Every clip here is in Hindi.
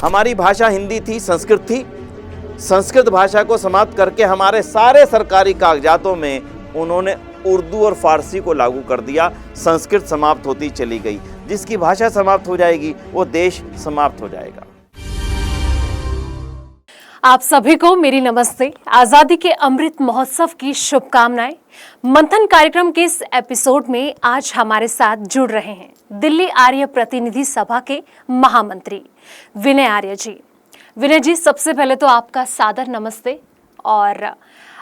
हमारी भाषा हिंदी थी, संस्कृत थी। संस्कृत भाषा को समाप्त करके हमारे सारे सरकारी कागजातों में उन्होंने उर्दू और फारसी को लागू कर दिया। संस्कृत समाप्त होती चली गई। जिसकी भाषा समाप्त हो जाएगी वो देश समाप्त हो जाएगा। आप सभी को मेरी नमस्ते। आजादी के अमृत महोत्सव की शुभकामनाएं। मंथन कार्यक्रम के इस एपिसोड में आज हमारे साथ जुड़ रहे हैं दिल्ली आर्य प्रतिनिधि सभा के महामंत्री विनय आर्य जी। विनय जी, सबसे पहले तो आपका सादर नमस्ते। और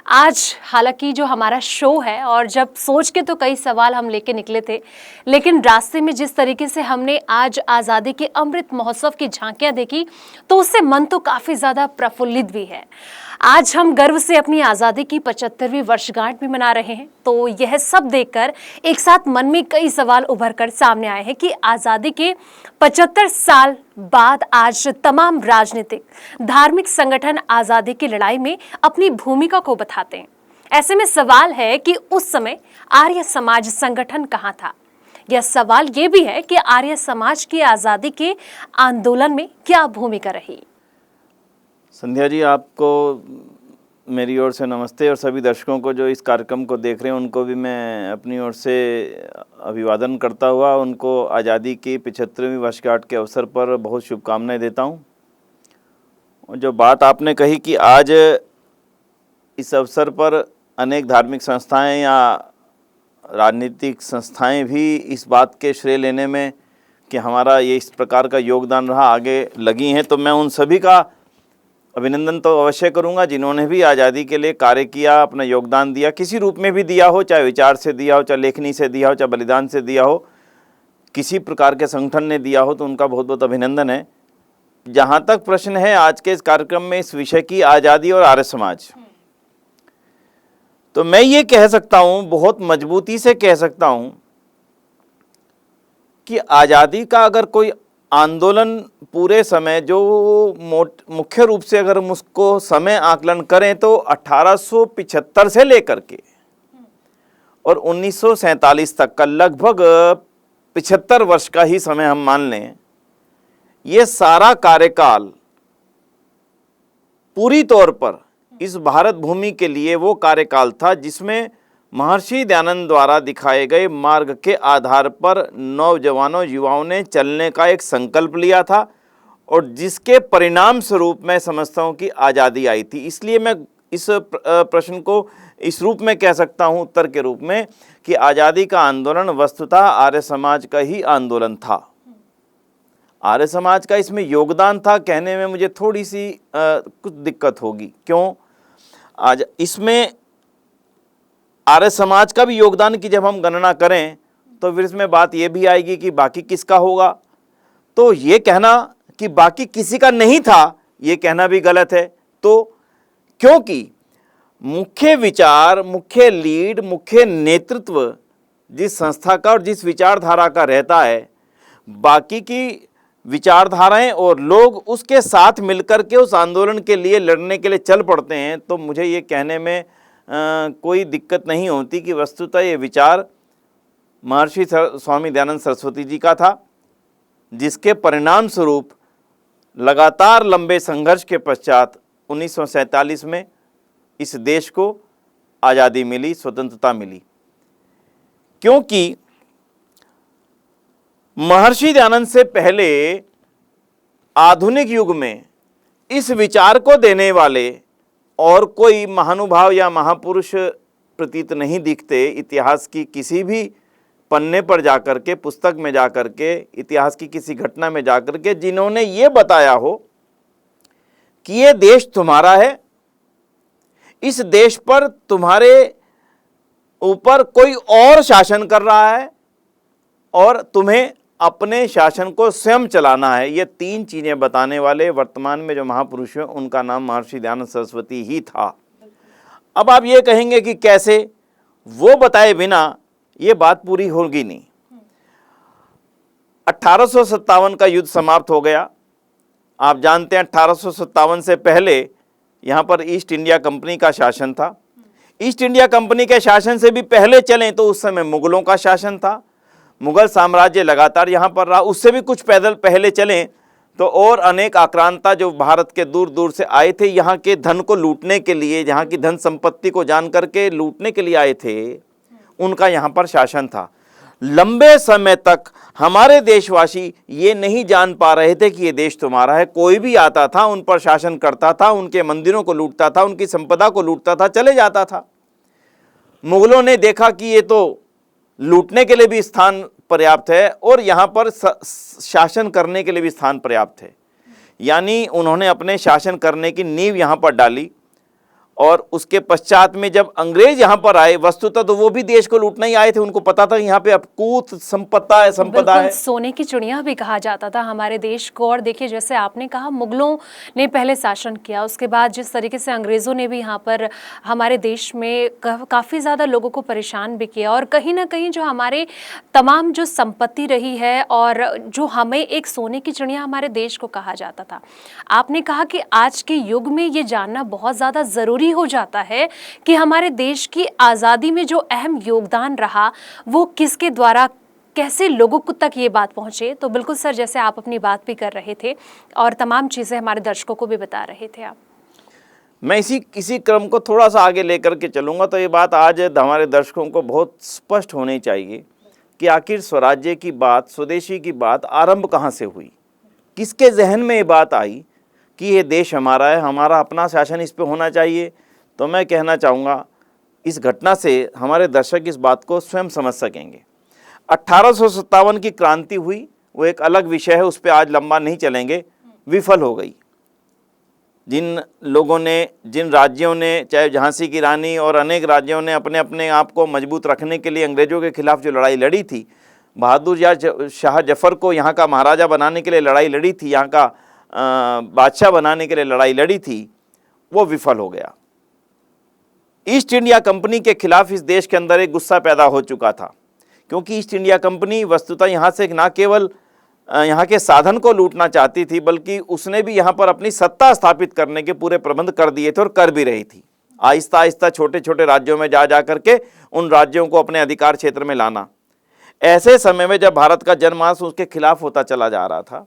आज हालांकि जो हमारा शो है, और जब सोच के तो कई सवाल हम लेके निकले थे, लेकिन रास्ते में जिस तरीके से हमने आज आज़ादी के अमृत महोत्सव की झांकियां देखी तो उससे मन तो काफ़ी ज़्यादा प्रफुल्लित भी है। आज हम गर्व से अपनी आज़ादी की 75वीं वर्षगांठ भी मना रहे हैं। तो यह सब देखकर एक साथ मन में कई सवाल उभर कर सामने आए हैं कि आज़ादी के 75 साल बाद आज तमाम राजनीतिक धार्मिक संगठन आज़ादी की लड़ाई में अपनी भूमिका को बताते हैं। ऐसे में सवाल है कि उस समय आर्य समाज संगठन कहाँ था। यह सवाल ये भी है कि आर्य समाज की आज़ादी के आंदोलन में क्या भूमिका रही। संध्या जी, आपको मेरी ओर से नमस्ते, और सभी दर्शकों को जो इस कार्यक्रम को देख रहे हैं उनको भी मैं अपनी ओर से अभिवादन करता हुआ उनको आज़ादी की 75वीं वर्षगांठ के अवसर पर बहुत शुभकामनाएं देता हूं। और जो बात आपने कही कि आज इस अवसर पर अनेक धार्मिक संस्थाएं या राजनीतिक संस्थाएं भी इस बात के श्रेय लेने में कि हमारा ये इस प्रकार का योगदान रहा, आगे लगी हैं, तो मैं उन सभी का अभिनंदन तो अवश्य करूंगा जिन्होंने भी आज़ादी के लिए कार्य किया, अपना योगदान दिया, किसी रूप में भी दिया हो, चाहे विचार से दिया हो, चाहे लेखनी से दिया हो, चाहे बलिदान से दिया हो, किसी प्रकार के संगठन ने दिया हो, तो उनका बहुत बहुत अभिनंदन है। जहाँ तक प्रश्न है आज के इस कार्यक्रम में इस विषय की, आज़ादी और आर्य समाज, तो मैं ये कह सकता हूँ, बहुत मजबूती से कह सकता हूँ कि आज़ादी का अगर कोई आंदोलन पूरे समय जो मुख्य रूप से अगर हम उसको समय आकलन करें तो 1875 से लेकर के और 1947 तक का लगभग 75 वर्ष का ही समय हम मान लें, ये सारा कार्यकाल पूरी तौर पर इस भारत भूमि के लिए वो कार्यकाल था जिसमें महर्षि दयानंद द्वारा दिखाए गए मार्ग के आधार पर नौजवानों युवाओं ने चलने का एक संकल्प लिया था, और जिसके परिणाम स्वरूप मैं समझता हूँ कि आज़ादी आई थी। इसलिए मैं इस प्रश्न को इस रूप में कह सकता हूँ, उत्तर के रूप में, कि आज़ादी का आंदोलन वस्तुतः आर्य समाज का ही आंदोलन था। आर्य समाज का इसमें योगदान था कहने में मुझे थोड़ी सी कुछ दिक्कत होगी। क्यों? आज इसमें आर्य समाज का भी योगदान की जब हम गणना करें तो फिर इसमें बात ये भी आएगी कि बाकी किसका होगा। तो ये कहना कि बाकी किसी का नहीं था, ये कहना भी गलत है। तो क्योंकि मुख्य विचार, मुख्य लीड, मुख्य नेतृत्व जिस संस्था का और जिस विचारधारा का रहता है, बाकी की विचारधाराएं और लोग उसके साथ मिलकर के उस आंदोलन के लिए लड़ने के लिए चल पड़ते हैं, तो मुझे ये कहने में कोई दिक्कत नहीं होती कि वस्तुतः ये विचार महर्षि स्वामी दयानंद सरस्वती जी का था, जिसके परिणाम स्वरूप लगातार लंबे संघर्ष के पश्चात 1947 में इस देश को आज़ादी मिली, स्वतंत्रता मिली। क्योंकि महर्षि दयानंद से पहले आधुनिक युग में इस विचार को देने वाले और कोई महानुभाव या महापुरुष प्रतीत नहीं दिखते। इतिहास की किसी भी पन्ने पर जाकर के, पुस्तक में जाकर के, इतिहास की किसी घटना में जाकर के जिन्होंने ये बताया हो कि ये देश तुम्हारा है, इस देश पर तुम्हारे ऊपर कोई और शासन कर रहा है और तुम्हें अपने शासन को स्वयं चलाना है, ये तीन चीज़ें बताने वाले वर्तमान में जो महापुरुष हैं उनका नाम महर्षि दयानंद सरस्वती ही था। अब आप ये कहेंगे कि कैसे, वो बताए बिना ये बात पूरी होगी नहीं। 1857 का युद्ध समाप्त हो गया। आप जानते हैं 1857 से पहले यहाँ पर ईस्ट इंडिया कंपनी का शासन था। ईस्ट इंडिया कंपनी के शासन से भी पहले चलें तो उस समय मुगलों का शासन था। मुगल साम्राज्य लगातार यहाँ पर रहा। उससे भी कुछ पैदल पहले चलें तो और अनेक आक्रांता जो भारत के दूर दूर से आए थे यहाँ के धन को लूटने के लिए, यहाँ की धन संपत्ति को जान करके लूटने के लिए आए थे, उनका यहाँ पर शासन था। लंबे समय तक हमारे देशवासी ये नहीं जान पा रहे थे कि ये देश तुम्हारा है। कोई भी आता था, उन पर शासन करता था, उनके मंदिरों को लूटता था, उनकी संपदा को लूटता था, चले जाता था। मुगलों ने देखा कि ये तो लूटने के लिए भी स्थान पर्याप्त है और यहाँ पर शासन करने के लिए भी स्थान पर्याप्त है, यानी उन्होंने अपने शासन करने की नींव यहाँ पर डाली। और उसके पश्चात में जब अंग्रेज यहाँ पर आए, वस्तुतः तो वो भी देश को लूटने ही आए थे। उनको पता था यहाँ पे अकूत संपदा है, सोने की चिड़िया भी कहा जाता था हमारे देश को। और देखिए, जैसे आपने कहा, मुगलों ने पहले शासन किया, उसके बाद जिस तरीके से अंग्रेजों ने भी यहाँ पर हमारे देश में काफ़ी ज़्यादा लोगों को परेशान भी किया, और कहीं ना कहीं जो हमारे तमाम जो संपत्ति रही है और जो हमें एक सोने की चिड़िया हमारे देश को कहा जाता था। आपने कहा कि आज के युग में ये जानना बहुत ज़्यादा ज़रूरी हो जाता है कि हमारे देश की आज़ादी में जो अहम योगदान रहा वो किसके द्वारा, कैसे लोगों को तक ये बात पहुंचे। तो बिल्कुल सर, जैसे आप अपनी बात भी कर रहे थे और तमाम चीज़ें हमारे दर्शकों को भी बता रहे थे आप, मैं इसी क्रम को थोड़ा सा आगे लेकर के चलूँगा। तो ये बात आज हमारे दर्शकों को बहुत स्पष्ट होनी चाहिए कि आखिर स्वराज्य की बात, स्वदेशी की बात आरंभ कहाँ से हुई, किसके जहन में ये बात आई कि ये देश हमारा है, हमारा अपना शासन इस पे होना चाहिए। तो मैं कहना चाहूँगा, इस घटना से हमारे दर्शक इस बात को स्वयं समझ सकेंगे। 1857 की क्रांति हुई, वो एक अलग विषय है, उस पर आज लंबा नहीं चलेंगे, विफल हो गई। जिन लोगों ने, जिन राज्यों ने, चाहे झांसी की रानी और अनेक राज्यों ने अपने अपने आप को मजबूत रखने के लिए अंग्रेजों के खिलाफ जो लड़ाई लड़ी थी, बहादुर शाह जफर को यहाँ का महाराजा बनाने के लिए लड़ाई लड़ी थी, यहाँ का बादशाह बनाने के लिए लड़ाई लड़ी थी, वो विफल हो गया। ईस्ट इंडिया कंपनी के खिलाफ इस देश के अंदर एक गुस्सा पैदा हो चुका था, क्योंकि ईस्ट इंडिया कंपनी वस्तुतः यहाँ से ना केवल यहाँ के साधन को लूटना चाहती थी, बल्कि उसने भी यहाँ पर अपनी सत्ता स्थापित करने के पूरे प्रबंध कर दिए थे और कर भी रही थी। आहिस्ता आहिस्ता छोटे छोटे राज्यों में जा करके उन राज्यों को अपने अधिकार क्षेत्र में लाना। ऐसे समय में जब भारत का जनमानस उसके खिलाफ होता चला जा रहा था,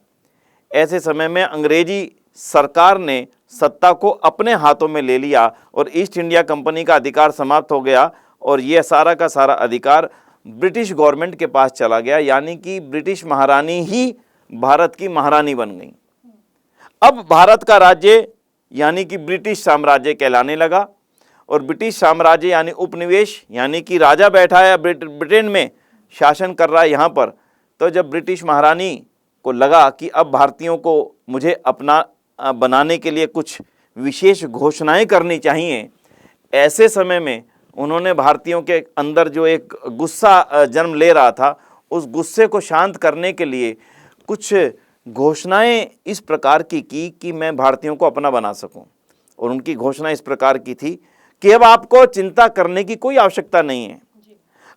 ऐसे समय में अंग्रेजी सरकार ने सत्ता को अपने हाथों में ले लिया और ईस्ट इंडिया कंपनी का अधिकार समाप्त हो गया और ये सारा का सारा अधिकार ब्रिटिश गवर्नमेंट के पास चला गया, यानी कि ब्रिटिश महारानी ही भारत की महारानी बन गई। अब भारत का राज्य यानी कि ब्रिटिश साम्राज्य कहलाने लगा और ब्रिटिश साम्राज्य यानी उपनिवेश, यानी कि राजा बैठा है ब्रिटेन में, शासन कर रहा है यहाँ पर। तो जब ब्रिटिश महारानी को लगा कि अब भारतीयों को मुझे अपना बनाने के लिए कुछ विशेष घोषणाएं करनी चाहिए, ऐसे समय में उन्होंने भारतीयों के अंदर जो एक गुस्सा जन्म ले रहा था, उस गुस्से को शांत करने के लिए कुछ घोषणाएं इस प्रकार की कि मैं भारतीयों को अपना बना सकूं। और उनकी घोषणा इस प्रकार की थी कि अब आपको चिंता करने की कोई आवश्यकता नहीं है,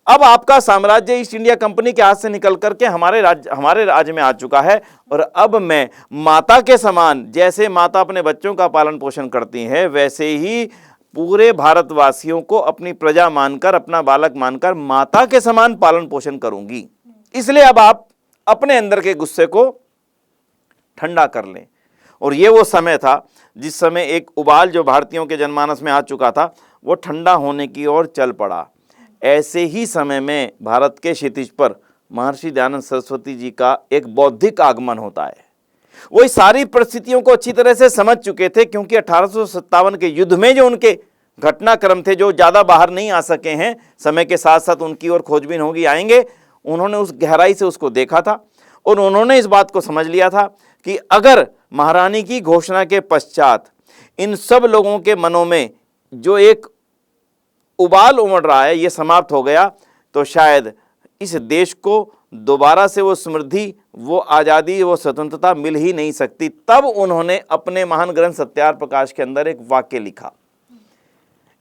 अब आपका साम्राज्य ईस्ट इंडिया कंपनी के हाथ से निकल करके हमारे राज्य में आ चुका है और अब मैं माता के समान, जैसे माता अपने बच्चों का पालन पोषण करती है, वैसे ही पूरे भारतवासियों को अपनी प्रजा मानकर, अपना बालक मानकर माता के समान पालन पोषण करूंगी। इसलिए अब आप अपने अंदर के गुस्से को ठंडा कर लें। और ये वो समय था जिस समय एक उबाल जो भारतीयों के जनमानस में आ चुका था, वो ठंडा होने की ओर चल पड़ा। ऐसे ही समय में भारत के क्षितिज पर महर्षि दयानंद सरस्वती जी का एक बौद्धिक आगमन होता है। वो इस सारी परिस्थितियों को अच्छी तरह से समझ चुके थे, क्योंकि 1857 के युद्ध में जो उनके घटनाक्रम थे, जो ज़्यादा बाहर नहीं आ सके हैं, समय के साथ साथ उनकी ओर खोजबीन होगी, आएंगे, उन्होंने उस गहराई से उसको देखा था और उन्होंने इस बात को समझ लिया था कि अगर महारानी की घोषणा के पश्चात इन सब लोगों के मनों में जो एक उबाल उमड़ रहा है ये समाप्त हो गया, तो शायद इस देश को दोबारा से वो समृद्धि, वो आज़ादी, वो स्वतंत्रता मिल ही नहीं सकती। तब उन्होंने अपने महान ग्रंथ सत्यार्थ प्रकाश के अंदर एक वाक्य लिखा।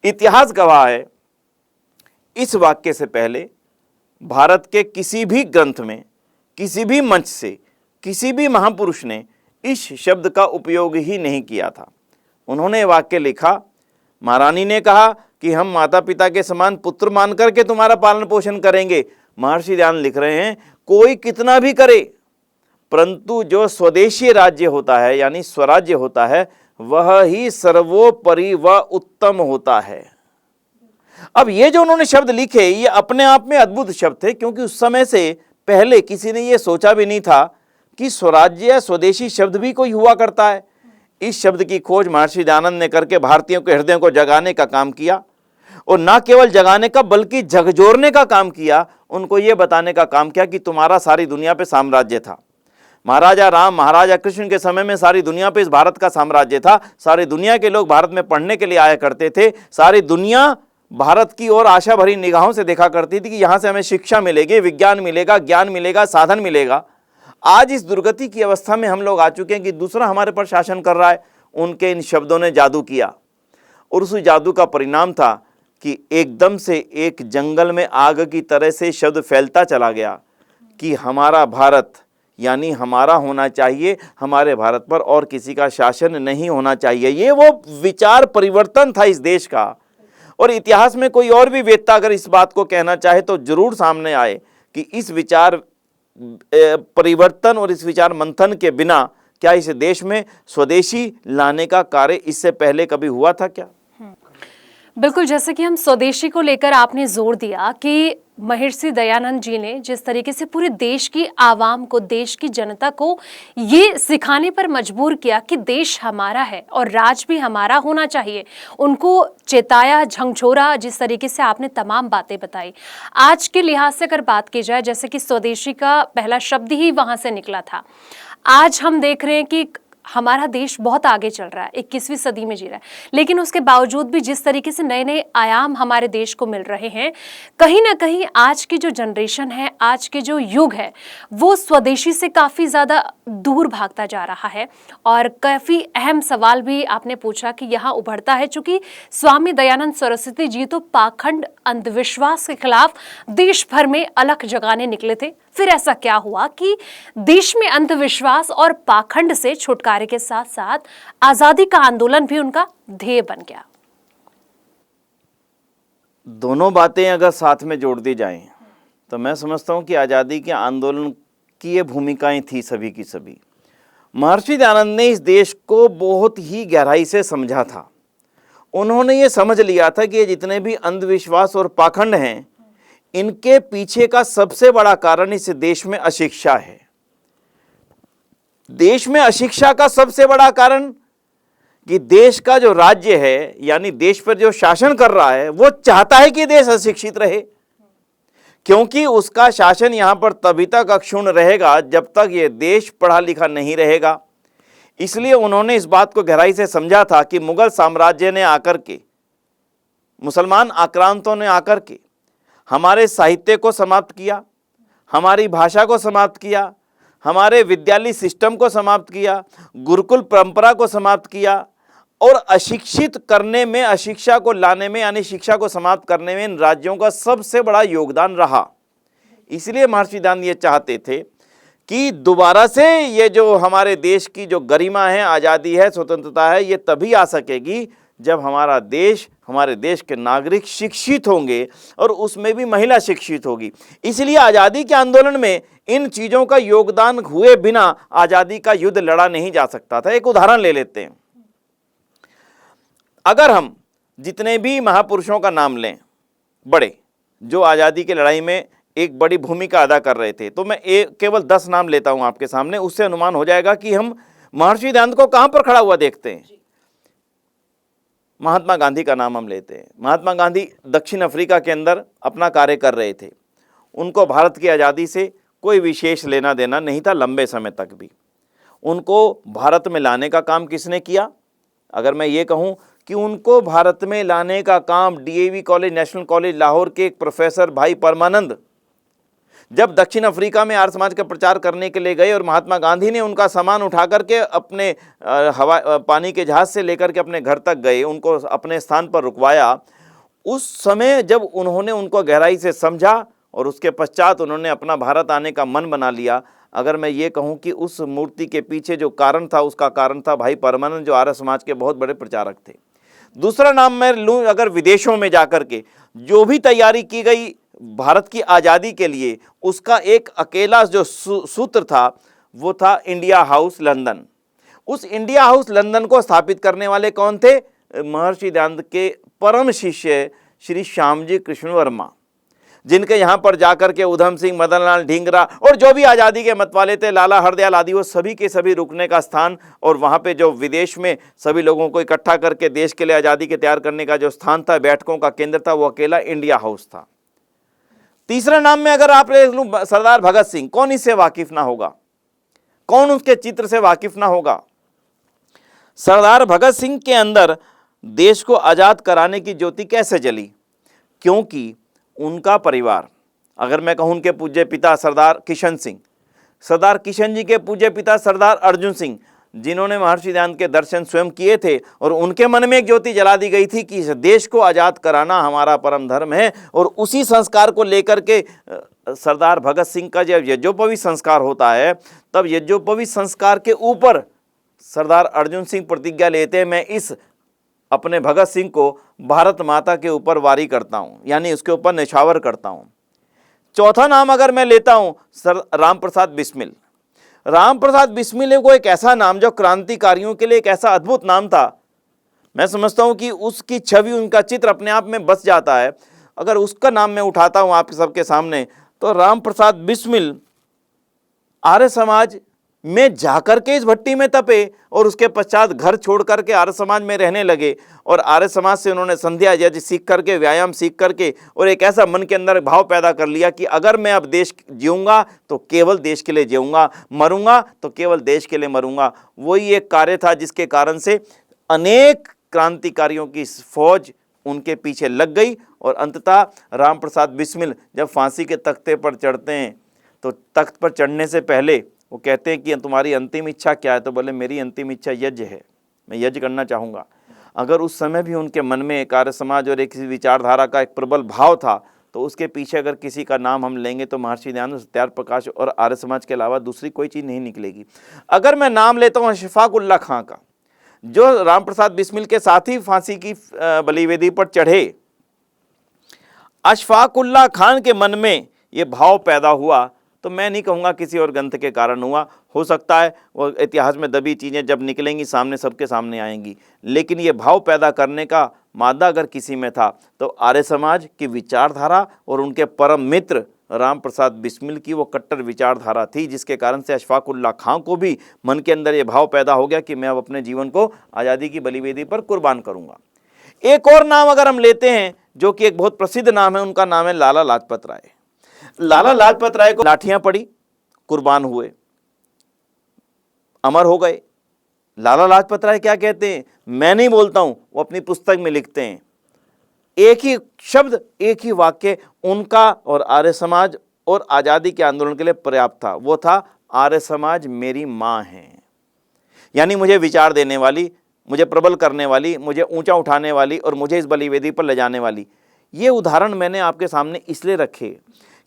इतिहास गवाह है, इस वाक्य से पहले भारत के किसी भी ग्रंथ में, किसी भी मंच से, किसी भी महापुरुष ने इस शब्द का उपयोग ही नहीं किया था। उन्होंने वाक्य लिखा, महारानी ने कहा कि हम माता पिता के समान पुत्र मान करके तुम्हारा पालन पोषण करेंगे। महर्षि दयानंद लिख रहे हैं, कोई कितना भी करे, परंतु जो स्वदेशी राज्य होता है यानी स्वराज्य होता है वह ही सर्वोपरि व उत्तम होता है। अब ये जो उन्होंने शब्द लिखे ये अपने आप में अद्भुत शब्द थे, क्योंकि उस समय से पहले किसी ने ये सोचा भी नहीं था कि स्वराज्य या स्वदेशी शब्द भी कोई हुआ करता है। इस शब्द की खोज महर्षि दयानंद ने करके भारतीयों के हृदयों को जगाने का काम किया, और न केवल जगाने का बल्कि झकझोरने का काम किया। उनको ये बताने का काम किया कि तुम्हारा सारी दुनिया पे साम्राज्य था। महाराजा राम महाराजा कृष्ण के समय में सारी दुनिया पे इस भारत का साम्राज्य था। सारी दुनिया के लोग भारत में पढ़ने के लिए आया करते थे। सारी दुनिया भारत की ओर आशा भरी निगाहों से देखा करती थी कि यहाँ से हमें शिक्षा मिलेगी, विज्ञान मिलेगा, ज्ञान मिलेगा, साधन मिलेगा। आज इस दुर्गति की अवस्था में हम लोग आ चुके हैं कि दूसरा हमारे पर शासन कर रहा है। उनके इन शब्दों ने जादू किया, और उस जादू का परिणाम था कि एकदम से एक जंगल में आग की तरह से शब्द फैलता चला गया कि हमारा भारत यानी हमारा होना चाहिए, हमारे भारत पर और किसी का शासन नहीं होना चाहिए। ये वो विचार परिवर्तन था इस देश का। और इतिहास में कोई और भी वेत्ता अगर इस बात को कहना चाहे तो जरूर सामने आए कि इस विचार परिवर्तन और इस विचार मंथन के बिना क्या इस देश में स्वदेशी लाने का कार्य इससे पहले कभी हुआ था क्या? बिल्कुल, जैसे कि हम स्वदेशी को लेकर आपने जोर दिया कि महर्षि दयानंद जी ने जिस तरीके से पूरे देश की आवाम को, देश की जनता को ये सिखाने पर मजबूर किया कि देश हमारा है और राज भी हमारा होना चाहिए, उनको चेताया, झंझोरा, जिस तरीके से आपने तमाम बातें बताई। आज के लिहाज से अगर बात की जाए, जैसे कि स्वदेशी का पहला शब्द ही वहां से निकला था। आज हम देख रहे हैं कि हमारा देश बहुत आगे चल रहा है, 21वीं सदी में जी रहा है, लेकिन उसके बावजूद भी जिस तरीके से नए नए आयाम हमारे देश को मिल रहे हैं, कहीं ना कहीं आज की जो जनरेशन है, आज के जो युग है, वो स्वदेशी से काफ़ी ज़्यादा दूर भागता जा रहा है। और काफ़ी अहम सवाल भी आपने पूछा कि यहाँ उभरता है, चूँकि स्वामी दयानंद सरस्वती जी तो पाखंड अंधविश्वास के खिलाफ देश भर में अलख जगाने निकले थे। फिर ऐसा क्या हुआ कि देश में अंधविश्वास और पाखंड से छुटकारे के साथ साथ आजादी का आंदोलन भी उनका ध्येय बन गया। दोनों बातें अगर साथ में जोड़ दी जाएं तो मैं समझता हूं कि आज़ादी के आंदोलन की ये भूमिकाएं थी सभी की सभी। महर्षि दयानंद ने इस देश को बहुत ही गहराई से समझा था। उन्होंने ये समझ लिया था कि ये जितने भी अंधविश्वास और पाखंड हैं, इनके पीछे का सबसे बड़ा कारण इस देश में अशिक्षा है। देश में अशिक्षा का सबसे बड़ा कारण कि देश का जो राज्य है यानी देश पर जो शासन कर रहा है वो चाहता है कि देश अशिक्षित रहे, क्योंकि उसका शासन यहां पर तभी तक अक्षुण्ण रहेगा जब तक ये देश पढ़ा लिखा नहीं रहेगा। इसलिए उन्होंने इस बात को गहराई से समझा था कि मुगल साम्राज्य ने आकर के, मुसलमान आक्रांतों ने आकर के हमारे साहित्य को समाप्त किया, हमारी भाषा को समाप्त किया, हमारे विद्यालय सिस्टम को समाप्त किया, गुरुकुल परंपरा को समाप्त किया, और अशिक्षित करने में, अशिक्षा को लाने में यानी शिक्षा को समाप्त करने में इन राज्यों का सबसे बड़ा योगदान रहा। इसलिए महर्षि दयानंद ये चाहते थे कि दोबारा से ये जो हमारे देश की जो गरिमा है, आज़ादी है, स्वतंत्रता है, ये तभी आ सकेगी जब हमारा देश, हमारे देश के नागरिक शिक्षित होंगे और उसमें भी महिला शिक्षित होगी। इसलिए आज़ादी के आंदोलन में इन चीज़ों का योगदान हुए बिना आज़ादी का युद्ध लड़ा नहीं जा सकता था। एक उदाहरण ले लेते हैं। अगर हम जितने भी महापुरुषों का नाम लें, बड़े, जो आज़ादी की लड़ाई में एक बड़ी भूमिका अदा कर रहे थे, तो मैं केवल 10 नाम लेता हूं आपके सामने, उससे अनुमान हो जाएगा कि हम महर्षि दयानंद को कहां पर खड़ा हुआ देखते हैं। महात्मा गांधी का नाम हम लेते हैं। महात्मा गांधी दक्षिण अफ्रीका के अंदर अपना कार्य कर रहे थे। उनको भारत की आज़ादी से कोई विशेष लेना देना नहीं था लंबे समय तक भी। उनको भारत में लाने का काम किसने किया? अगर मैं ये कहूँ कि उनको भारत में लाने का काम DAV college, national college Lahore के एक प्रोफेसर भाई परमानंद जब दक्षिण अफ्रीका में आर्य समाज का प्रचार करने के लिए गए और महात्मा गांधी ने उनका सामान उठा करके अपने पानी के जहाज से लेकर के अपने घर तक गए, उनको अपने स्थान पर रुकवाया, उस समय जब उन्होंने उनको गहराई से समझा और उसके पश्चात उन्होंने अपना भारत आने का मन बना लिया। अगर मैं ये कहूँ कि उस मूर्ति के पीछे जो कारण था, उसका कारण था भाई परमानंद, जो आर्य समाज के बहुत बड़े प्रचारक थे। दूसरा नाम मैं लूँ, अगर विदेशों में जाकर के जो भी तैयारी की गई भारत की आज़ादी के लिए, उसका एक अकेला जो सूत्र था वो था इंडिया हाउस लंदन। उस इंडिया हाउस लंदन को स्थापित करने वाले कौन थे? महर्षि दयानंद के परम शिष्य श्री श्यामजी कृष्ण वर्मा, जिनके यहाँ पर जाकर के उधम सिंह, मदन लाल ढींगरा और जो भी आज़ादी के मत वाले थे, लाला हरदयाल आदि, वो सभी के सभी रुकने का स्थान, और वहाँ पे जो विदेश में सभी लोगों को इकट्ठा करके देश के लिए आज़ादी के तैयार करने का जो स्थान था, बैठकों का केंद्र था, वो अकेला इंडिया हाउस था। तीसरा नाम में अगर आप ले लूं सरदार भगत सिंह, कौन इससे वाकिफ ना होगा? कौन उसके चित्र से वाकिफ ना होगा? सरदार भगत सिंह के अंदर देश को आज़ाद कराने की ज्योति कैसे जली? क्योंकि उनका परिवार, अगर मैं कहूं उनके पूज्य पिता सरदार किशन सिंह, सरदार किशन जी के पूज्य पिता सरदार अर्जुन सिंह, जिन्होंने महर्षि दयानंद के दर्शन स्वयं किए थे, और उनके मन में एक ज्योति जला दी गई थी कि इस देश को आज़ाद कराना हमारा परम धर्म है। और उसी संस्कार को लेकर के सरदार भगत सिंह का जब यज्ञोपवीत संस्कार होता है, तब यज्ञोपवीत संस्कार के ऊपर सरदार अर्जुन सिंह प्रतिज्ञा लेते हैं, मैं इस अपने भगत सिंह को भारत माता के ऊपर वारी करता हूं, यानी उसके ऊपर निछावर करता हूं। चौथा नाम अगर मैं लेता हूं सर राम प्रसाद बिस्मिल। राम प्रसाद बिस्मिल को एक ऐसा नाम जो क्रांतिकारियों के लिए एक ऐसा अद्भुत नाम था। मैं समझता हूं कि उसकी छवि, उनका चित्र अपने आप में बस जाता है। अगर उसका नाम मैं उठाता हूं आप सबके सामने, तो राम प्रसाद बिस्मिल आर्य समाज में जाकर के इस भट्टी में तपे और उसके पश्चात घर छोड़ करके आर्य समाज में रहने लगे, और आर्य समाज से उन्होंने संध्या यज्ञ सीख करके, व्यायाम सीख करके, और एक ऐसा मन के अंदर भाव पैदा कर लिया कि अगर मैं अब देश जीऊंगा तो केवल देश के लिए जीऊंगा, मरूंगा तो केवल देश के लिए मरूंगा। वही एक कार्य था जिसके कारण से अनेक क्रांतिकारियों की फौज उनके पीछे लग गई, और अंततः राम प्रसाद बिस्मिल जब फांसी के तख्ते पर चढ़ते हैं, तो तख्त पर चढ़ने से पहले वो कहते हैं कि तुम्हारी अंतिम इच्छा क्या है? तो बोले मेरी अंतिम इच्छा यज्ञ है, मैं यज्ञ करना चाहूँगा। अगर उस समय भी उनके मन में एक आर्य समाज और एक विचारधारा का एक प्रबल भाव था, तो उसके पीछे अगर किसी का नाम हम लेंगे तो महर्षि दयानंद, सत्याग्रह प्रकाश और आर्य समाज के अलावा दूसरी कोई चीज़ नहीं निकलेगी। अगर मैं नाम लेता हूँ अशफाक उल्ला खां का, जो राम प्रसाद बिस्मिल के साथ ही फांसी की बलिवेदी पर चढ़े, अशफाक उल्ला खान के मन में ये भाव पैदा हुआ, तो मैं नहीं कहूँगा किसी और ग्रंथ के कारण हुआ। हो सकता है वो इतिहास में दबी चीज़ें जब निकलेंगी सामने, सबके सामने आएंगी, लेकिन ये भाव पैदा करने का मादा अगर किसी में था तो आर्य समाज की विचारधारा और उनके परम मित्र राम प्रसाद बिस्मिल की वो कट्टर विचारधारा थी, जिसके कारण से अशफाक उल्ला खां को भी मन के अंदर ये भाव पैदा हो गया कि मैं अब अपने जीवन को आज़ादी की बलिवेदी पर कुर्बान करूँगा। एक और नाम अगर हम लेते हैं जो कि एक बहुत प्रसिद्ध नाम है, उनका नाम है लाला लाजपत राय। लाला लाजपत राय को लाठियां पड़ी, कुर्बान हुए, अमर हो गए। लाला लाजपत राय क्या कहते हैं? मैं नहीं बोलता हूं, वो अपनी पुस्तक में लिखते हैं, एक ही शब्द, एक ही वाक्य उनका और आर्य समाज और आज़ादी के आंदोलन के लिए पर्याप्त था। वो था आर्य समाज मेरी माँ है, यानी मुझे विचार देने वाली, मुझे प्रबल करने वाली, मुझे ऊंचा उठाने वाली और मुझे इस बलिवेदी पर ले जाने वाली। ये उदाहरण मैंने आपके सामने इसलिए रखे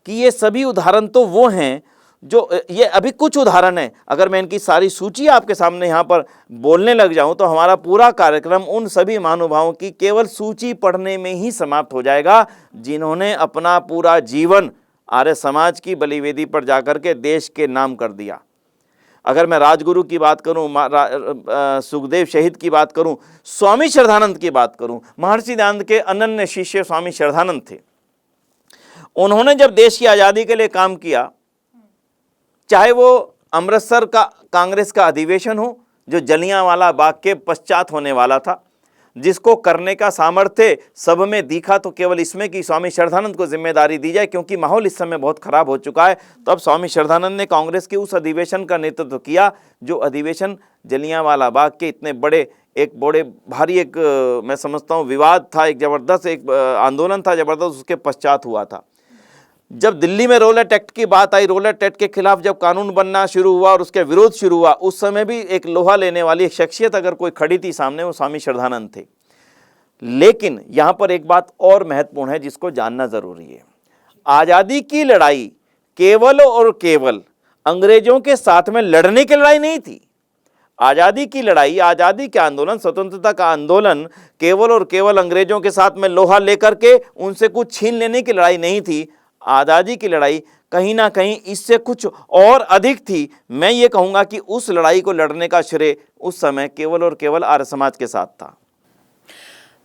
कि ये सभी उदाहरण तो वो हैं जो, ये अभी कुछ उदाहरण हैं। अगर मैं इनकी सारी सूची आपके सामने यहाँ पर बोलने लग जाऊँ तो हमारा पूरा कार्यक्रम उन सभी महानुभावों की केवल सूची पढ़ने में ही समाप्त हो जाएगा, जिन्होंने अपना पूरा जीवन आर्य समाज की बलिवेदी पर जाकर के देश के नाम कर दिया। अगर मैं राजगुरु की बात करूं, सुखदेव शहीद की बात करूं, स्वामी श्रद्धानंद की बात करूं, महर्षि दयानंद के अनन्य शिष्य स्वामी श्रद्धानंद थे। उन्होंने जब देश की आज़ादी के लिए काम किया, चाहे वो अमृतसर का कांग्रेस का अधिवेशन हो जो जलियांवाला बाग के पश्चात होने वाला था, जिसको करने का सामर्थ्य सब में दिखा तो केवल इसमें कि स्वामी श्रद्धानंद को जिम्मेदारी दी जाए, क्योंकि माहौल इस समय बहुत खराब हो चुका है। तो अब स्वामी श्रद्धानंद ने कांग्रेस के उस अधिवेशन का नेतृत्व किया, जो अधिवेशन जलियांवाला बाग के इतने बड़े भारी एक मैं समझता हूँ विवाद था, एक ज़बरदस्त एक आंदोलन था ज़बरदस्त, उसके पश्चात हुआ था। जब दिल्ली में रोलेट एक्ट की बात आई, रोलेट एक्ट के खिलाफ जब कानून बनना शुरू हुआ और उसके विरोध शुरू हुआ, उस समय भी एक लोहा लेने वाली एक शख्सियत अगर कोई खड़ी थी सामने, वो स्वामी श्रद्धानंद थे। लेकिन यहाँ पर एक बात और महत्वपूर्ण है जिसको जानना जरूरी है। आज़ादी की लड़ाई केवल और केवल अंग्रेजों के साथ में लड़ने की लड़ाई नहीं थी। आज़ादी की लड़ाई, आज़ादी के आंदोलन, स्वतंत्रता का आंदोलन केवल और केवल अंग्रेजों के साथ में लोहा लेकर के उनसे कुछ छीन लेने की लड़ाई नहीं थी। आज़ादी की लड़ाई कहीं ना कहीं इससे कुछ और अधिक थी। मैं ये कहूँगा कि उस लड़ाई को लड़ने का श्रेय उस समय केवल और केवल आर्य समाज के साथ था।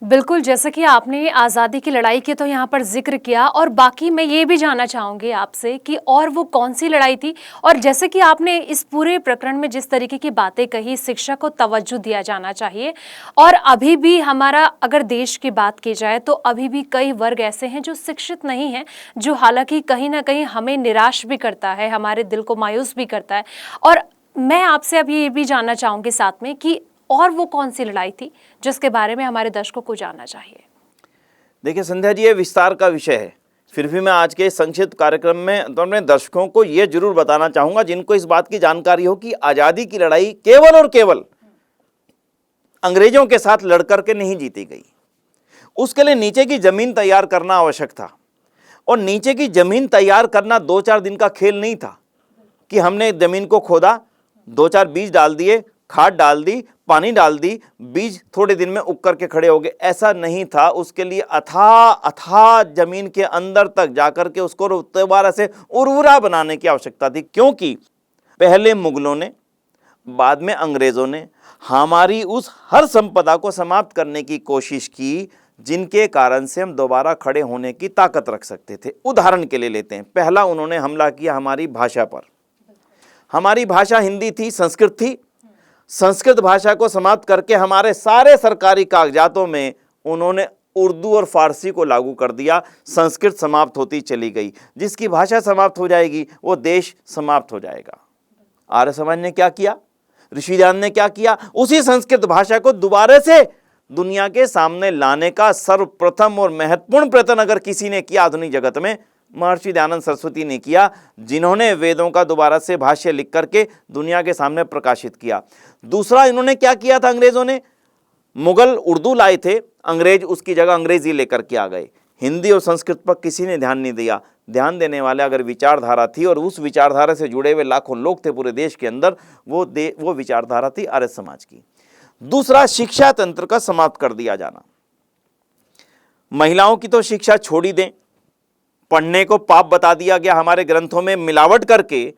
बिल्कुल, जैसे कि आपने आज़ादी की लड़ाई के तो यहाँ पर जिक्र किया, और बाकी मैं ये भी जानना चाहूँगी आपसे कि और वो कौन सी लड़ाई थी। और जैसे कि आपने इस पूरे प्रकरण में जिस तरीके की बातें कही, शिक्षा को तवज्जो दिया जाना चाहिए। और अभी भी हमारा अगर देश की बात की जाए तो अभी भी कई वर्ग ऐसे हैं जो शिक्षित नहीं हैं, जो हालांकि कहीं ना कहीं हमें निराश भी करता है, हमारे दिल को मायूस भी करता है। और मैं आपसे अभी ये भी जानना चाहूँगी साथ में कि और वो कौन सी लड़ाई थी जिसके बारे में हमारे दर्शकों को जानना चाहिए। देखिए संध्या जी, ये विस्तार का विषय है, फिर भी मैं आज के संक्षिप्त कार्यक्रम में तो अपने दर्शकों को ये जरूर बताना चाहूंगा, जिनको इस बात की जानकारी हो कि आज़ादी की लड़ाई केवल और केवल अंग्रेजों के साथ लड़कर के नहीं जीती गई। उसके लिए नीचे की जमीन तैयार करना आवश्यक था, और नीचे की जमीन तैयार करना 2-4 दिन का खेल नहीं था कि हमने जमीन को खोदा, 2-4 बीज डाल दिए, खाद डाल दी, पानी डाल दी, बीज थोड़े दिन में उग करके खड़े हो गए। ऐसा नहीं था। उसके लिए अथाह जमीन के अंदर तक जाकर के उसको दोबारा से उर्वरा बनाने की आवश्यकता थी, क्योंकि पहले मुगलों ने, बाद में अंग्रेजों ने हमारी उस हर संपदा को समाप्त करने की कोशिश की जिनके कारण से हम दोबारा खड़े होने की ताकत रख सकते थे। उदाहरण के लिए लेते हैं, पहला उन्होंने हमला किया हमारी भाषा पर। हमारी भाषा हिंदी थी, संस्कृत थी। संस्कृत भाषा को समाप्त करके हमारे सारे सरकारी कागजातों में उन्होंने उर्दू और फारसी को लागू कर दिया। संस्कृत समाप्त होती चली गई। जिसकी भाषा समाप्त हो जाएगी वो देश समाप्त हो जाएगा। आर्य समाज ने क्या किया, ऋषि ध्यान ने क्या किया, उसी संस्कृत भाषा को दोबारा से दुनिया के सामने लाने का सर्वप्रथम और महत्वपूर्ण प्रयत्न अगर किसी ने किया आधुनिक जगत में, महर्षि दयानंद सरस्वती ने किया, जिन्होंने वेदों का दोबारा से भाष्य लिख करके दुनिया के सामने प्रकाशित किया। दूसरा इन्होंने क्या किया था, अंग्रेजों ने, मुगल उर्दू लाए थे, अंग्रेज उसकी जगह अंग्रेजी लेकर के आ गए। हिंदी और संस्कृत पर किसी ने ध्यान नहीं दिया। ध्यान देने वाले अगर विचारधारा थी, और उस विचारधारा से जुड़े हुए लाखों लोग थे पूरे देश के अंदर, वो विचारधारा थी आर्य समाज की। दूसरा, शिक्षा तंत्र का समाप्त कर दिया जाना। महिलाओं की तो शिक्षा छोड़ ही दें, पढ़ने को पाप बता दिया गया। हमारे ग्रंथों में मिलावट करके,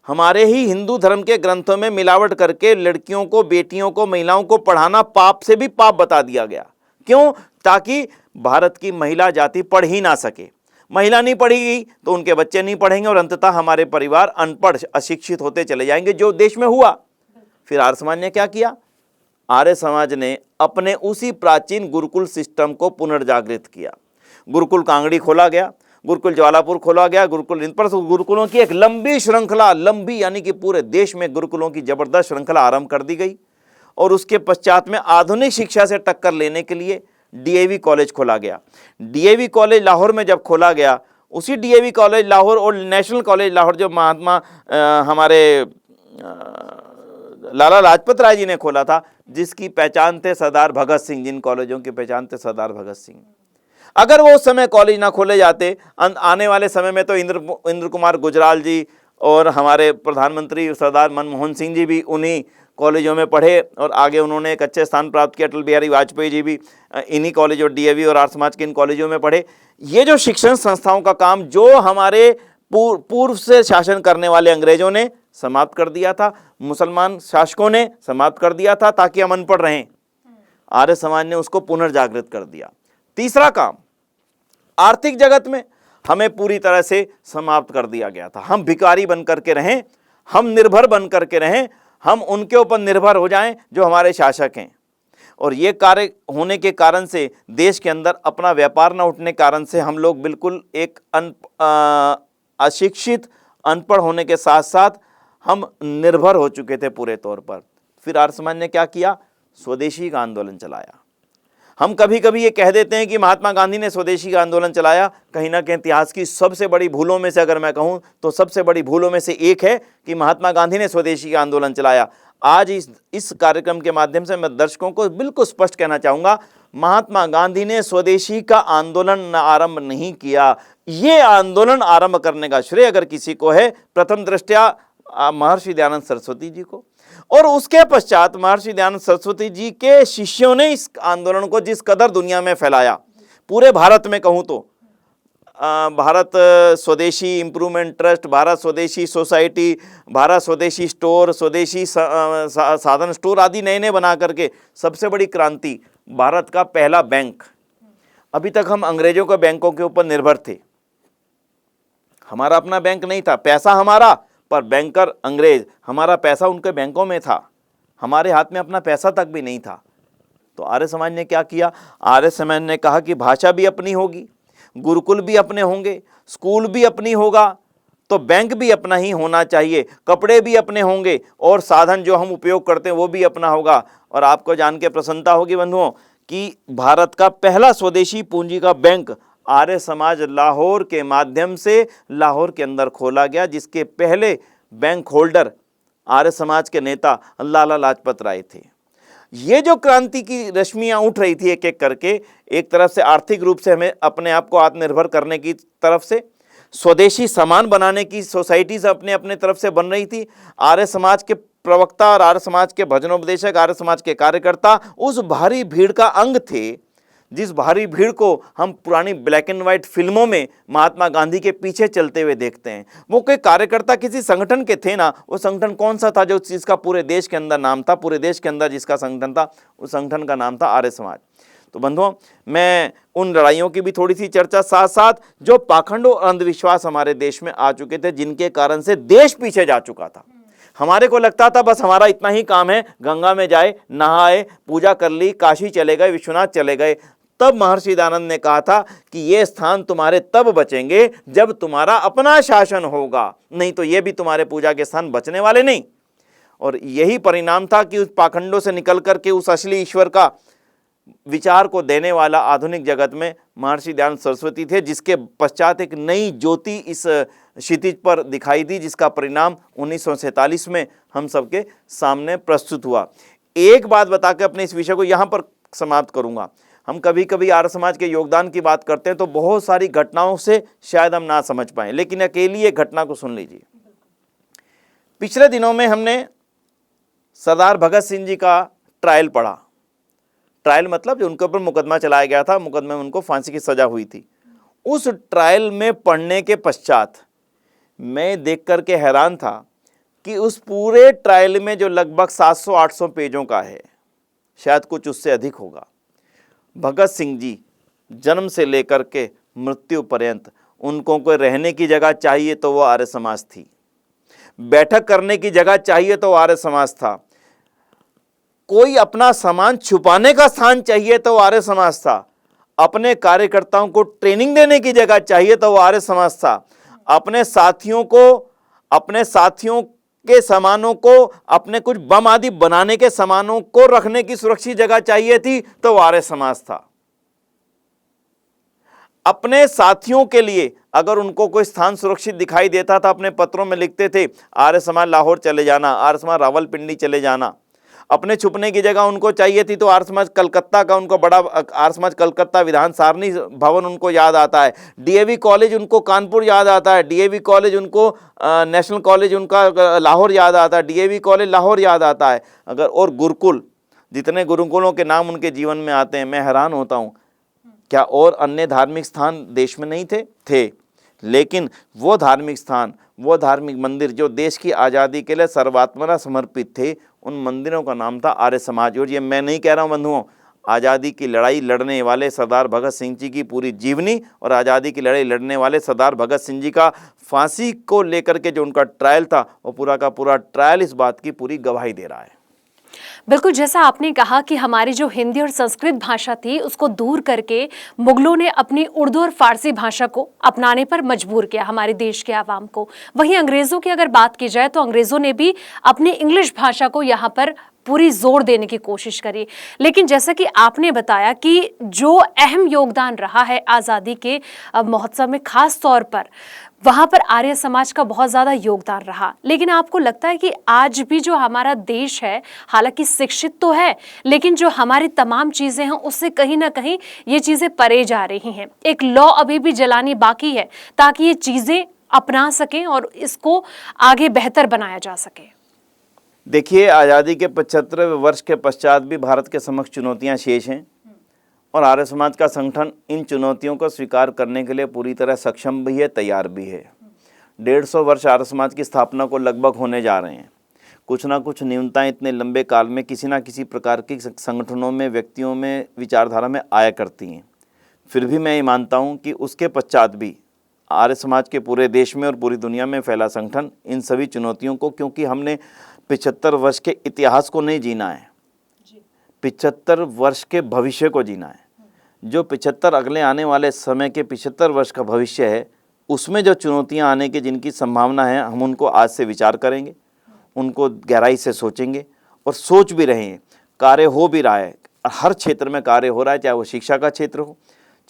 हमारे ही हिंदू धर्म के ग्रंथों में मिलावट करके लड़कियों को, बेटियों को, महिलाओं को पढ़ाना पाप से भी पाप बता दिया गया। क्यों? ताकि भारत की महिला जाति पढ़ ही ना सके। महिला नहीं पढ़ेगी तो उनके बच्चे नहीं पढ़ेंगे, और अंततः हमारे परिवार अनपढ़, अशिक्षित होते चले जाएंगे, जो देश में हुआ। फिर आर्य समाज ने क्या किया? आर्य समाज ने अपने उसी प्राचीन गुरुकुल सिस्टम को पुनर्जागृत किया। गुरुकुल कांगड़ी खोला गया, गुरुकुल ज्वालापुर खोला गया, गुरुकुल इन पर गुरुकुलों की एक लंबी श्रृंखला, लंबी यानी कि पूरे देश में गुरुकुलों की जबरदस्त श्रृंखला आरंभ कर दी गई। और उसके पश्चात में आधुनिक शिक्षा से टक्कर लेने के लिए डीएवी कॉलेज खोला गया। डीएवी कॉलेज लाहौर में जब खोला गया, उसी डीएवी कॉलेज लाहौर और नेशनल कॉलेज लाहौर जो महात्मा हमारे लाला लाजपत राय जी ने खोला था, जिसकी पहचान थे सरदार भगत सिंह, जिन कॉलेजों की पहचान थे सरदार भगत सिंह। अगर वो उस समय कॉलेज ना खोले जाते, आने वाले समय में तो इंद्र कुमार गुजराल जी और हमारे प्रधानमंत्री सरदार मनमोहन सिंह जी भी उन्हीं कॉलेजों में पढ़े, और आगे उन्होंने एक अच्छे स्थान प्राप्त किया। अटल बिहारी वाजपेयी जी भी इन्हीं कॉलेज और डीएवी और आर्य समाज के इन कॉलेजों में पढ़े। ये जो शिक्षण संस्थाओं का काम जो हमारे पूर्व से शासन करने वाले अंग्रेजों ने समाप्त कर दिया था, मुसलमान शासकों ने समाप्त कर दिया था ताकि हम अनपढ़ रहें, आर्य समाज ने उसको पुनर्जागृत कर दिया। तीसरा काम, आर्थिक जगत में हमें पूरी तरह से समाप्त कर दिया गया था। हम भिखारी बन करके रहें, हम निर्भर बन करके रहें, हम उनके ऊपर निर्भर हो जाएं जो हमारे शासक हैं। और ये कार्य होने के कारण से देश के अंदर अपना व्यापार न उठने के कारण से हम लोग बिल्कुल एक अशिक्षित, अनपढ़ होने के साथ साथ हम निर्भर हो चुके थे पूरे तौर पर। फिर आर्य समाज ने क्या किया? स्वदेशी का आंदोलन चलाया। हम कभी कभी ये कह देते हैं कि महात्मा गांधी ने स्वदेशी का आंदोलन चलाया। कहीं ना कहीं इतिहास की सबसे बड़ी भूलों में से अगर मैं कहूँ तो सबसे बड़ी भूलों में से एक है कि महात्मा गांधी ने स्वदेशी का आंदोलन चलाया। आज इस कार्यक्रम के माध्यम से मैं दर्शकों को बिल्कुल स्पष्ट कहना चाहूँगा, महात्मा गांधी ने स्वदेशी का आंदोलन आरंभ नहीं किया। ये आंदोलन आरंभ करने का श्रेय अगर किसी को है, प्रथम दृष्टया महर्षि दयानंद सरस्वती जी को, और उसके पश्चात महर्षि दयानंद सरस्वती जी के शिष्यों ने इस आंदोलन को जिस कदर दुनिया में फैलाया, पूरे भारत में कहूँ तो भारत स्वदेशी इम्प्रूवमेंट ट्रस्ट, भारत स्वदेशी सोसाइटी, भारत स्वदेशी स्टोर, स्वदेशी साधन स्टोर आदि नए नए बना करके सबसे बड़ी क्रांति, भारत का पहला बैंक। अभी तक हम अंग्रेजों के बैंकों के ऊपर निर्भर थे, हमारा अपना बैंक नहीं था, पैसा हमारा पर बैंकर अंग्रेज, हमारा पैसा उनके बैंकों में था, हमारे हाथ में अपना पैसा तक भी नहीं था। तो आर्य समाज ने क्या किया? आर्य समाज ने कहा कि भाषा भी अपनी होगी, गुरुकुल भी अपने होंगे, स्कूल भी अपनी होगा, तो बैंक भी अपना ही होना चाहिए, कपड़े भी अपने होंगे और साधन जो हम उपयोग करते हैं वो भी अपना होगा। और आपको जान के प्रसन्नता होगी बंधुओं कि भारत का पहला स्वदेशी पूंजी का बैंक आर्य समाज लाहौर के माध्यम से लाहौर के अंदर खोला गया, जिसके पहले बैंक होल्डर आर्य समाज के नेता लाला लाजपत राय थे। ये जो क्रांति की रश्मियां उठ रही थी एक एक करके, एक तरफ से आर्थिक रूप से हमें अपने आप को आत्मनिर्भर करने की तरफ से, स्वदेशी सामान बनाने की सोसाइटीज अपने अपने तरफ से बन रही थी। आर्य समाज के प्रवक्ता और आर्य समाज के भजनोपदेशक, आर्य समाज के कार्यकर्ता उस भारी भीड़ का अंग थे, जिस भारी भीड़ को हम पुरानी ब्लैक एंड व्हाइट फिल्मों में महात्मा गांधी के पीछे चलते हुए देखते हैं। वो कोई कार्यकर्ता किसी संगठन के थे ना, वो संगठन कौन सा था जो जिसका पूरे देश के अंदर नाम था, पूरे देश के अंदर जिसका संगठन था, उस संगठन का नाम था आर्य समाज। तो बंधुओं, मैं उन लड़ाइयों की भी थोड़ी सी चर्चा, साथ साथ जो पाखंड और अंधविश्वास हमारे देश में आ चुके थे, जिनके कारण से देश पीछे जा चुका था। हमारे को लगता था बस हमारा इतना ही काम है, गंगा में जाए, नहाए, पूजा कर ली, काशी चले गए, विश्वनाथ चले गए। तब महर्षि दयानंद ने कहा था कि ये स्थान तुम्हारे तब बचेंगे जब तुम्हारा अपना शासन होगा, नहीं तो ये भी तुम्हारे पूजा के स्थान बचने वाले नहीं। और यही परिणाम था कि उस पाखंडों से निकल करके उस असली ईश्वर का विचार को देने वाला आधुनिक जगत में महर्षि दयानंद सरस्वती थे, जिसके पश्चात एक नई ज्योति इस क्षितिज पर दिखाई दी, जिसका परिणाम 1947 में हम सबके सामने प्रस्तुत हुआ। एक बात बता के अपने इस विषय को यहाँ पर समाप्त करूँगा। हम कभी कभी आर्य समाज के योगदान की बात करते हैं तो बहुत सारी घटनाओं से शायद हम ना समझ पाएं, लेकिन अकेली एक घटना को सुन लीजिए। पिछले दिनों में हमने सरदार भगत सिंह जी का ट्रायल पढ़ा। ट्रायल मतलब जो उनके ऊपर मुकदमा चलाया गया था, मुकदमे में उनको फांसी की सजा हुई थी। उस ट्रायल में पढ़ने के पश्चात मैं देख करके हैरान था कि उस पूरे ट्रायल में जो लगभग 700-800 पेजों का है, शायद कुछ उससे अधिक होगा, भगत सिंह जी जन्म से लेकर के मृत्यु पर्यंत उनको कोई रहने की जगह चाहिए तो वो आर्य समाज थी, बैठक करने की जगह चाहिए तो आर्य समाज था, कोई अपना सामान छुपाने का स्थान चाहिए तो आर्य समाज था, अपने कार्यकर्ताओं को ट्रेनिंग देने की जगह चाहिए तो वो आर्य समाज था, अपने साथियों के सामानों को, अपने कुछ बम आदि बनाने के सामानों को रखने की सुरक्षित जगह चाहिए थी तो वो आर्य समाज था। अपने साथियों के लिए अगर उनको कोई स्थान सुरक्षित दिखाई देता था, अपने पत्रों में लिखते थे आर्य समाज लाहौर चले जाना, आर्य समाज रावलपिंडी चले जाना। अपने छुपने की जगह उनको चाहिए थी तो आर्य समाज कलकत्ता का उनको बड़ा आर्य समाज कलकत्ता विधान सारणी भवन उनको याद आता है, डीएवी कॉलेज उनको कानपुर याद आता है, डीएवी कॉलेज उनको नेशनल कॉलेज उनका लाहौर याद आता है, डीएवी कॉलेज लाहौर याद आता है। अगर और गुरुकुल, जितने गुरुकुलों के नाम उनके जीवन में आते हैं, मैं हैरान होता हूँ, क्या और अन्य धार्मिक स्थान देश में नहीं थे। लेकिन वो धार्मिक स्थान, वो धार्मिक मंदिर जो देश की आज़ादी के लिए सर्वात्मना समर्पित थे, उन मंदिरों का नाम था आर्य समाज। और ये मैं नहीं कह रहा हूँ बंधुओं, आज़ादी की लड़ाई लड़ने वाले सरदार भगत सिंह जी की पूरी जीवनी और आज़ादी की लड़ाई लड़ने वाले सरदार भगत सिंह जी का फांसी को लेकर के जो उनका ट्रायल था, वो पूरा का पूरा ट्रायल इस बात की पूरी गवाही दे रहा है। बिल्कुल, जैसा आपने कहा कि हमारी जो हिंदी और संस्कृत भाषा थी उसको दूर करके मुगलों ने अपनी उर्दू और फारसी भाषा को अपनाने पर मजबूर किया हमारे देश के आवाम को। वहीं अंग्रेजों की अगर बात की जाए तो अंग्रेजों ने भी अपनी इंग्लिश भाषा को यहाँ पर पूरी जोर देने की कोशिश करी। लेकिन जैसा कि आपने बताया कि जो अहम योगदान रहा है आज़ादी के महोत्सव में, खास तौर पर वहाँ पर आर्य समाज का बहुत ज़्यादा योगदान रहा। लेकिन आपको लगता है कि आज भी जो हमारा देश है, हालांकि शिक्षित तो है, लेकिन जो हमारी तमाम चीज़ें हैं उससे कहीं ना कहीं ये चीज़ें परे जा रही हैं। एक लॉ अभी भी जलानी बाकी है ताकि ये चीज़ें अपना सकें और इसको आगे बेहतर बनाया जा सके। देखिए, आज़ादी के 75वें वर्ष के पश्चात भी भारत के समक्ष चुनौतियां शेष हैं और आर्य समाज का संगठन इन चुनौतियों को स्वीकार करने के लिए पूरी तरह सक्षम भी है, तैयार भी है। 150 वर्ष आर्य समाज की स्थापना को लगभग होने जा रहे हैं। कुछ ना कुछ न्यूनताएं इतने लंबे काल में किसी ना किसी प्रकार की संगठनों में, व्यक्तियों में, विचारधारा में आया करती हैं। फिर भी मैं ये मानता हूँ कि उसके पश्चात भी आर्य समाज के पूरे देश में और पूरी दुनिया में फैला संगठन इन सभी चुनौतियों को, क्योंकि हमने 75 वर्ष के इतिहास को नहीं जीना है, 75 वर्ष के भविष्य को जीना है। जो 75 अगले आने वाले समय के 75 वर्ष का भविष्य है, उसमें जो चुनौतियां आने की जिनकी संभावना है, हम उनको आज से विचार करेंगे, उनको गहराई से सोचेंगे और सोच भी रहे हैं। कार्य हो भी रहा है, हर क्षेत्र में कार्य हो रहा है, चाहे वो शिक्षा का क्षेत्र हो,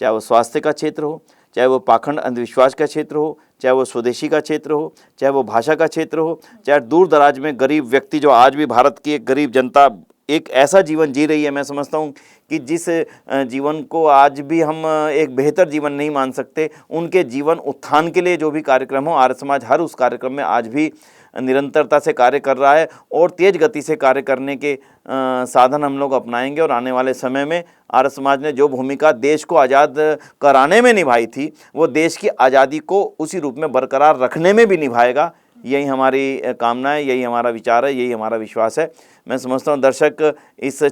चाहे वो स्वास्थ्य का क्षेत्र हो, चाहे वो पाखंड अंधविश्वास का क्षेत्र हो, चाहे वो स्वदेशी का क्षेत्र हो, चाहे वो भाषा का क्षेत्र हो, चाहे दूर दराज में गरीब व्यक्ति, जो आज भी भारत की एक गरीब जनता एक ऐसा जीवन जी रही है, मैं समझता हूँ कि जिस जीवन को आज भी हम एक बेहतर जीवन नहीं मान सकते, उनके जीवन उत्थान के लिए जो भी कार्यक्रम हो, आर्य समाज हर उस कार्यक्रम में आज भी निरंतरता से कार्य कर रहा है और तेज गति से कार्य करने के साधन हम लोग अपनाएंगे। और आने वाले समय में आर्य समाज ने जो भूमिका देश को आज़ाद कराने में निभाई थी, वो देश की आज़ादी को उसी रूप में बरकरार रखने में भी निभाएगा। यही हमारी कामना है, यही हमारा विचार है, यही हमारा विश्वास है। मैं समझता हूँ दर्शक इस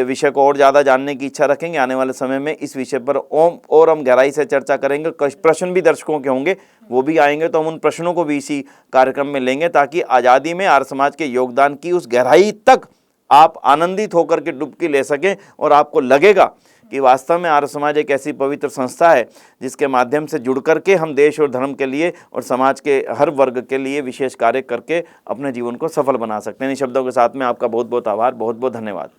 विषय को और ज़्यादा जानने की इच्छा रखेंगे। आने वाले समय में इस विषय पर और हम गहराई से चर्चा करेंगे। प्रश्न भी दर्शकों के होंगे, वो भी आएंगे, तो हम उन प्रश्नों को भी इसी कार्यक्रम में लेंगे, ताकि आज़ादी में आर्य समाज के योगदान की उस गहराई तक आप आनंदित होकर के डुबकी ले सकें और आपको लगेगा कि वास्तव में आर्य समाज एक ऐसी पवित्र संस्था है जिसके माध्यम से जुड़ करके हम देश और धर्म के लिए और समाज के हर वर्ग के लिए विशेष कार्य करके अपने जीवन को सफल बना सकते हैं। इन शब्दों के साथ में आपका बहुत बहुत आभार, बहुत बहुत धन्यवाद।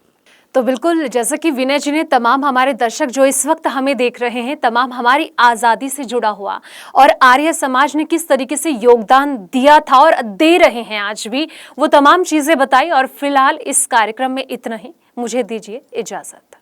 तो बिल्कुल, जैसा कि विनय जी ने तमाम हमारे दर्शक जो इस वक्त हमें देख रहे हैं, तमाम हमारी आज़ादी से जुड़ा हुआ और आर्य समाज ने किस तरीके से योगदान दिया था और दे रहे हैं आज भी, वो तमाम चीज़ें बताई। और फिलहाल इस कार्यक्रम में इतना ही, मुझे दीजिए इजाज़त।